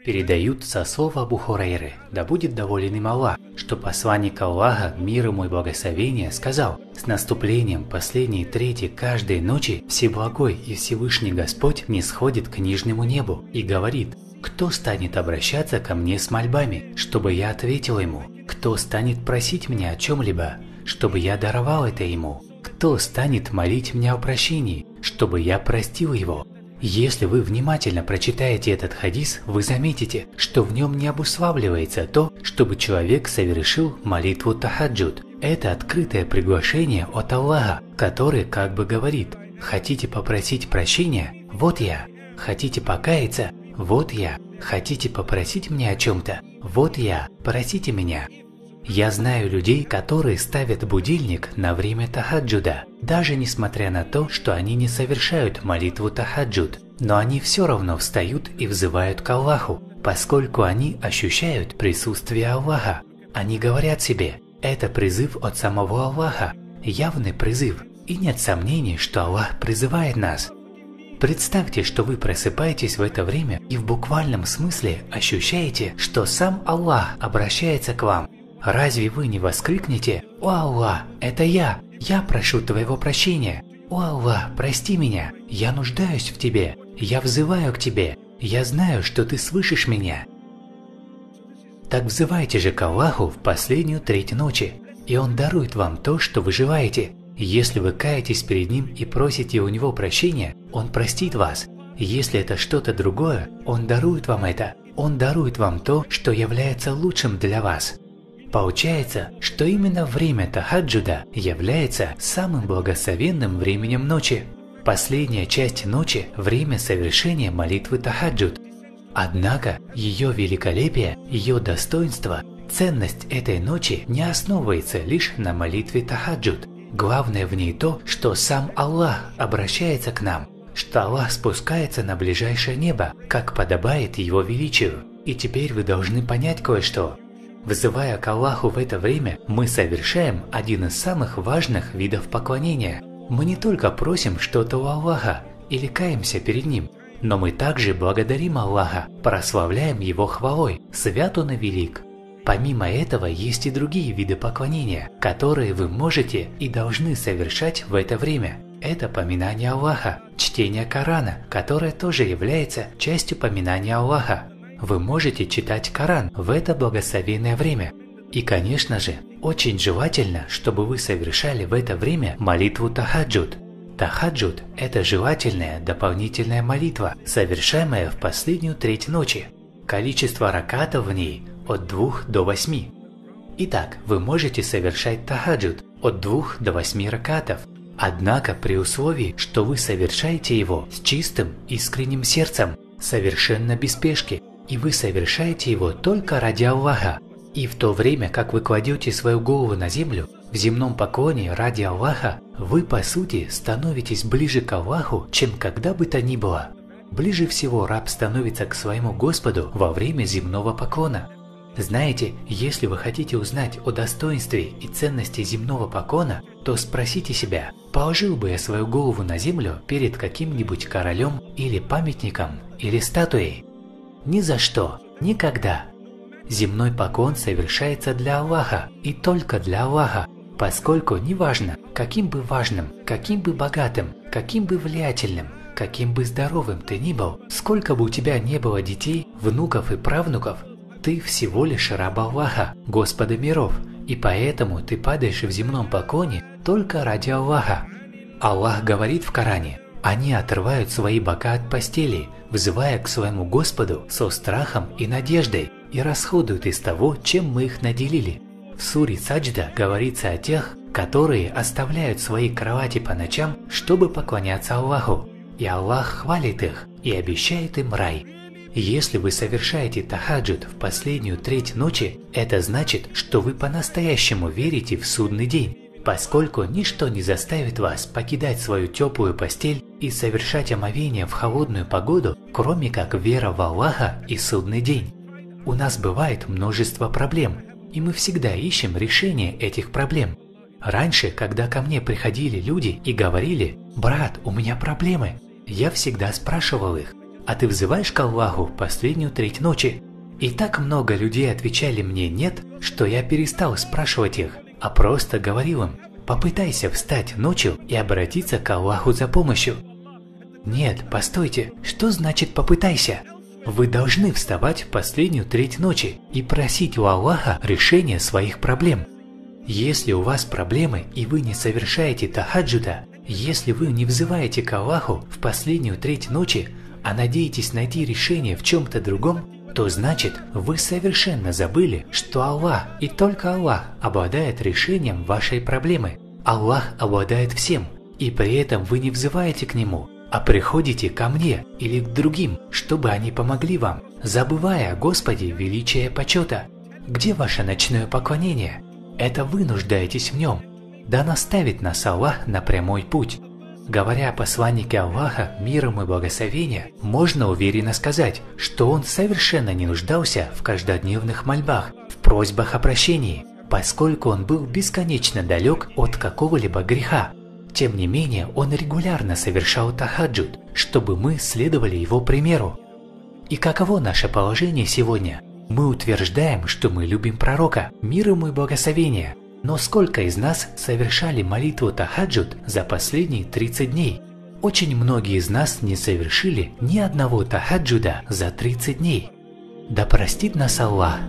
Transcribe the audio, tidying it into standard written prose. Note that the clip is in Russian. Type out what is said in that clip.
Передают со слов Абу Хурайры, да будет доволен им Аллах, что посланник Аллаха, мир ему и благословение, сказал: «С наступлением последней трети каждой ночи Всеблагой и Всевышний Господь нисходит к нижнему небу и говорит: кто станет обращаться ко мне с мольбами, чтобы я ответил ему? Кто станет просить меня о чем-либо, чтобы я даровал это ему? Кто станет молить меня о прощении, чтобы я простил его?» Если вы внимательно прочитаете этот хадис, вы заметите, что в нем не обуславливается то, чтобы человек совершил молитву тахаджуд. Это открытое приглашение от Аллаха, который как бы говорит: хотите попросить прощения? Вот я. Хотите покаяться? Вот я. Хотите попросить меня о чем-то? Вот я. Просите меня. Я знаю людей, которые ставят будильник на время тахаджуда, даже несмотря на то, что они не совершают молитву тахаджуд, но они все равно встают и взывают к Аллаху, поскольку они ощущают присутствие Аллаха. Они говорят себе: это призыв от самого Аллаха, явный призыв, и нет сомнений, что Аллах призывает нас. Представьте, что вы просыпаетесь в это время и в буквальном смысле ощущаете, что сам Аллах обращается к вам. Разве вы не воскликнете: «О Аллах, это я прошу твоего прощения! О Аллах, прости меня! Я нуждаюсь в тебе! Я взываю к тебе! Я знаю, что ты слышишь меня!» Так взывайте же к Аллаху в последнюю треть ночи, и Он дарует вам то, что вы желаете. Если вы каетесь перед Ним и просите у Него прощения, Он простит вас. Если это что-то другое, Он дарует вам это. Он дарует вам то, что является лучшим для вас. Получается, что именно время тахаджуда является самым благословенным временем ночи. Последняя часть ночи – время совершения молитвы тахаджуд. Однако ее великолепие, ее достоинство, ценность этой ночи не основывается лишь на молитве тахаджуд. Главное в ней то, что сам Аллах обращается к нам, что Аллах спускается на ближайшее небо, как подобает Его величию. И теперь вы должны понять кое-что. Вызывая к Аллаху в это время, мы совершаем один из самых важных видов поклонения. Мы не только просим что-то у Аллаха или каемся перед Ним, но мы также благодарим Аллаха, прославляем Его хвалой, свят Он и велик. Помимо этого есть и другие виды поклонения, которые вы можете и должны совершать в это время. Это поминание Аллаха, чтение Корана, которое тоже является частью поминания Аллаха. Вы можете читать Коран в это благословенное время. И, конечно же, очень желательно, чтобы вы совершали в это время молитву тахаджуд. Тахаджуд – это желательная дополнительная молитва, совершаемая в последнюю треть ночи. Количество ракатов в ней от 2 до 8. Итак, вы можете совершать тахаджуд от 2 до 8 ракатов. Однако при условии, что вы совершаете его с чистым, искренним сердцем, совершенно без спешки, и вы совершаете его только ради Аллаха. И в то время, как вы кладете свою голову на землю, в земном поклоне ради Аллаха, вы по сути становитесь ближе к Аллаху, чем когда бы то ни было. Ближе всего раб становится к своему Господу во время земного поклона. Знаете, если вы хотите узнать о достоинстве и ценности земного поклона, то спросите себя: положил бы я свою голову на землю перед каким-нибудь королем или памятником или статуей? Ни за что, никогда. Земной поклон совершается для Аллаха и только для Аллаха, поскольку неважно, каким бы важным, каким бы богатым, каким бы влиятельным, каким бы здоровым ты ни был, сколько бы у тебя не было детей, внуков и правнуков, ты всего лишь раб Аллаха, Господа миров, и поэтому ты падаешь в земном поклоне только ради Аллаха. Аллах говорит в Коране: они отрывают свои бока от постели, взывая к своему Господу со страхом и надеждой, и расходуют из того, чем мы их наделили. В суре Саджда говорится о тех, которые оставляют свои кровати по ночам, чтобы поклоняться Аллаху, и Аллах хвалит их и обещает им рай. Если вы совершаете тахаджуд в последнюю треть ночи, это значит, что вы по-настоящему верите в судный день, поскольку ничто не заставит вас покидать свою теплую постель и совершать омовение в холодную погоду, кроме как вера в Аллаха и судный день. У нас бывает множество проблем, и мы всегда ищем решение этих проблем. Раньше, когда ко мне приходили люди и говорили: «Брат, у меня проблемы», я всегда спрашивал их: а ты взываешь к Аллаху последнюю треть ночи? И так много людей отвечали мне «нет», что я перестал спрашивать их, а просто говорил им: попытайся встать ночью и обратиться к Аллаху за помощью. Нет, постойте, что значит попытайся? Вы должны вставать в последнюю треть ночи и просить у Аллаха решения своих проблем. Если у вас проблемы и вы не совершаете тахаджуда, если вы не взываете к Аллаху в последнюю треть ночи, а надеетесь найти решение в чем-то другом, то значит, вы совершенно забыли, что Аллах и только Аллах обладает решением вашей проблемы. Аллах обладает всем, и при этом вы не взываете к Нему, а приходите ко мне или к другим, чтобы они помогли вам, забывая о Господе величие почета. Где ваше ночное поклонение? Это вы нуждаетесь в нем. Да наставит нас Аллах на прямой путь. Говоря о посланнике Аллаха, мир ему и благословения, можно уверенно сказать, что он совершенно не нуждался в каждодневных мольбах, в просьбах о прощении, поскольку он был бесконечно далек от какого-либо греха. Тем не менее, он регулярно совершал тахаджуд, чтобы мы следовали его примеру. И каково наше положение сегодня? Мы утверждаем, что мы любим пророка, мир ему и благословения. Но сколько из нас совершали молитву тахаджуд за последние 30 дней? Очень многие из нас не совершили ни одного тахаджуда за 30 дней. Да простит нас Аллах!